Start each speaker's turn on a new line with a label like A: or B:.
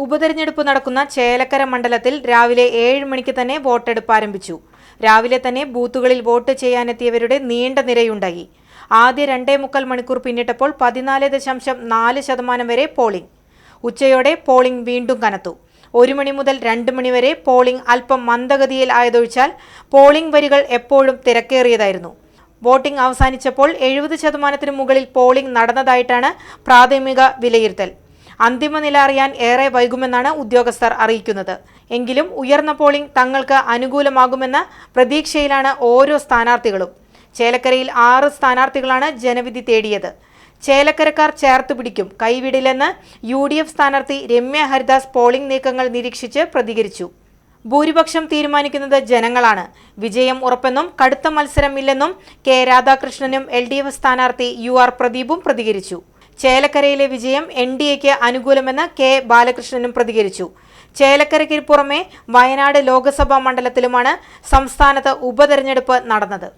A: ഉപതെരഞ്ഞെടുപ്പ് നടക്കുന്ന ചേലക്കര മണ്ഡലത്തിൽ രാവിലെ 7 മണിക്ക് തന്നെ വോട്ടെടുപ്പ് ആരംഭിച്ചു. രാവിലെ തന്നെ ബൂത്തുകളിൽ വോട്ട് ചെയ്യാനെത്തിയവരുടെ നീണ്ട നിരയുണ്ടായി. ആദ്യ 2.25 മണിക്കൂർ പിന്നിട്ടപ്പോൾ 14.4% വരെ പോളിംഗ്. ഉച്ചയോടെ പോളിംഗ് വീണ്ടും കനത്തു. 1 മണി മുതൽ 2 മണി വരെ പോളിംഗ് അല്പം മന്ദഗതിയിൽ ആയതൊഴിച്ചാൽ പോളിംഗ് വരികൾ എപ്പോഴും തിരക്കേറിയതായിരുന്നു. വോട്ടിംഗ് അവസാനിച്ചപ്പോൾ 70% മുകളിൽ പോളിംഗ് നടന്നതായിട്ടാണ് പ്രാഥമിക വിലയിരുത്തൽ. അന്തിമ നില അറിയാൻ ഏറെ വൈകുമെന്നാണ് ഉദ്യോഗസ്ഥർ അറിയിക്കുന്നത്. എങ്കിലും ഉയർന്ന പോളിംഗ് തങ്ങൾക്ക് അനുകൂലമാകുമെന്ന പ്രതീക്ഷയിലാണ് ഓരോ സ്ഥാനാർത്ഥികളും. ചേലക്കരയിൽ 6 സ്ഥാനാർത്ഥികളാണ് ജനവിധി തേടിയത്. ചേലക്കരക്കാർ ചേർത്ത് പിടിക്കും, കൈവിടില്ലെന്ന് UDF സ്ഥാനാർത്ഥി രമ്യ ഹരിദാസ് പോളിംഗ് നീക്കങ്ങൾ നിരീക്ഷിച്ച് പ്രതികരിച്ചു. ഭൂരിപക്ഷം തീരുമാനിക്കുന്നത് ജനങ്ങളാണ്, വിജയം ഉറപ്പെന്നും കടുത്ത മത്സരമില്ലെന്നും കെ രാധാകൃഷ്ണനും LDF സ്ഥാനാർത്ഥി UR പ്രദീപും പ്രതികരിച്ചു. ചേലക്കരയിലെ വിജയം NDAക്ക് അനുകൂലമെന്ന് കെ ബാലകൃഷ്ണനും പ്രതികരിച്ചു. ചേലക്കരയ്ക്ക് പുറമെ വയനാട് ലോക്സഭാ മണ്ഡലത്തിലുമാണ് സംസ്ഥാനത്ത് ഉപതെരഞ്ഞെടുപ്പ് നടന്നത്.